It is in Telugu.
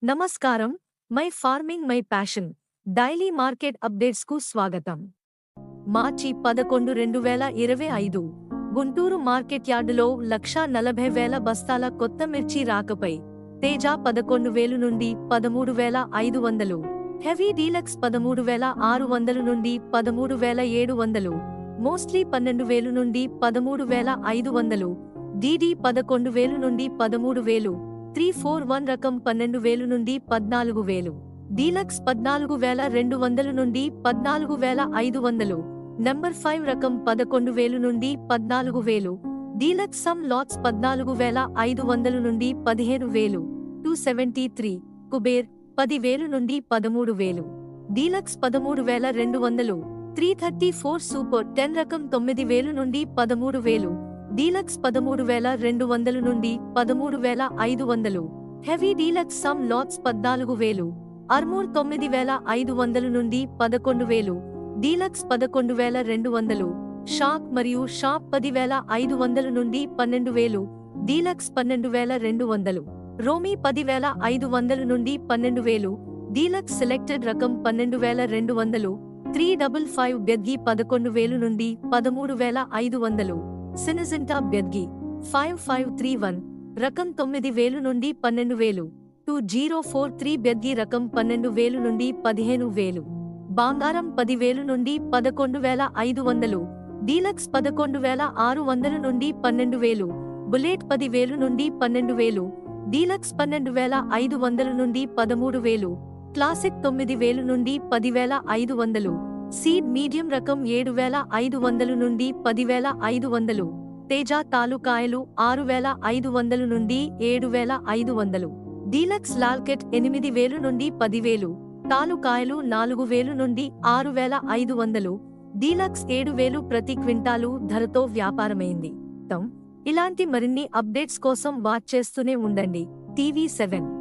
నమస్కారం. My farming my passion daily market updates కు స్వాగతం. మార్చి 11, 2025 గుంటూరు మార్కెట్ యార్డులో 1,40,000 బస్తాల కొత్త మిర్చి రాకపై తేజ 11,000 నుండి 13,500, హెవీ డీలక్స్ 13,600 నుండి 13,700, మోస్ట్లీ 12,000 నుండి 13,500, డీడీ 11,000 నుండి 13,000, 341 రకం 12,000 నుండి 14,000, డీలక్స్ 14,200 నుండి 14,500, నంబర్ 5 రకం 11,000 నుండి 14,000, డీలక్స్ సమ్ లాట్స్ 14,500 నుండి 15,000, 273, కుబేర్ 10,000 నుండి 13,000, డీలక్స్ 13,200, 334 సూపర్ 10 రకం 9,000 నుండి 13,000, డీలక్స్ 13,200 నుండి 13,500, heavy deluxe some LADS 14,000, Armoor 9,500 నుండి 11,000, డీలక్స్ 11,200, షాక్ మరియు షాప్ 10,500 నుండి 12,000, డీలక్స్ 12,200, రోమీ 10,500 నుండి 12,000, డీలక్స్ సెలెక్టెడ్ రకం 12,200, 355 బెద్గి 11,000 నుండి 13,500, సినజెంటా బెద్గి 5531 రకం 9,000 నుండి 12,000, 2043 బెద్గి రకం 12,000 నుండి 15,000, బంగారం 10,000 నుండి 11,500, డీలక్స్ 11,600 నుండి 12,000, బుల్లెట్ 10,000 నుండి 12,000, డీలక్స్ 12,500 నుండి 13,000, క్లాసిక్ 9,000 నుండి 10,500, సీడ్ మీడియం రకం 7,500 నుండి 10,500, తేజ తాలూకాయలు 6,500 నుండి 7,500, డీలక్స్ లాల్కెట్ 8,000 నుండి 10,000, తాలూకాయలు 4,000 నుండి 6,500, డీలక్స్ 7,000 ప్రతి క్వింటాలు ధరతో వ్యాపారమైంది. ఇలాంటి మరిన్ని అప్డేట్స్ కోసం వాచ్ చేస్తూనే ఉండండి టీవీ7.